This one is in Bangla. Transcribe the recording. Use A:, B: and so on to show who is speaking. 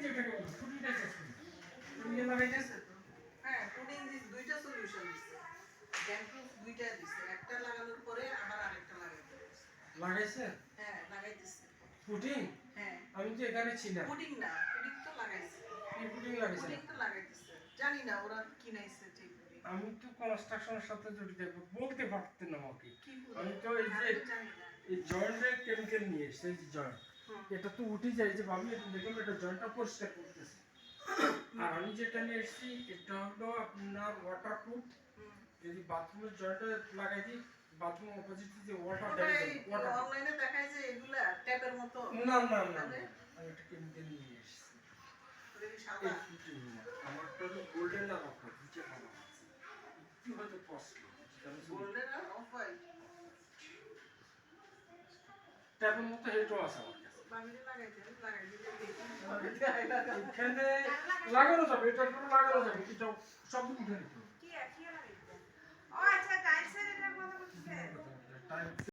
A: যেটাকে বলি ফুটিংটা শেষ করি ফুটিং লাগাইতেছে
B: তো হ্যাঁ পুডিং দুইটা সলিউশন দিছে ড্যাম্প্রুফ দুইটা দিছে একটা লাগানোর পরে আবার আরেকটা লাগাইতে
A: লাগাইছে
B: হ্যাঁ লাগাইতেছে
A: ফুটিং
B: হ্যাঁ
A: আমি তো এখানে ছিলাম
B: পুডিং না পুডিং তো লাগাইছে
A: এই ফুটিং লাগাইছে
B: পুডিং তো লাগাইতেছে জানি না ওরা কিনাইছে ঠিক পুডিং
A: আমি তো কনস্ট্রাকশনের সাথে জড়িত বলতে পারতেন না আমাকে
B: কি
A: আমি তো এই যে
B: জানি না
A: এই জয়েন্টের কেমিক্যাল নিয়ে এসেছে এই জয়েন্ট এটা তো উঠে যায় যে ভাবি এটা দেখুন এটা জয়েন্টটা পরিষ্কার করতেছে আর আমি যেটা নিয়ে এসেছি এটা হলো আপনার ওয়াটারপ্রুফ যদি বাথরুমের জয়েন্টে লাগাই দিই বাথরুম অপোজিটে যে ওয়াটার ওয়াটার
B: অনলাইনে দেখায় যে এগুলা ট্যাপের মতো
A: না না না আমি এটা কেমিক্যাল নিয়ে এসেছি
B: ওটা কি সাদা
A: আমারটা হলো গোল্ডেন আর অফ হোয়াইট নিচে ভালো একটু হয়তো কস্টলি
B: গোল্ডেন আর অফ হোয়াইট
A: ট্যাপের মতো হেডও আছে আমার কাছে
B: বাংলা লাগাইতে লাগাই দিলে
A: এখানে লাগানো যাবে এটা পুরো লাগানো যাবে এটা সব উঠে নিতে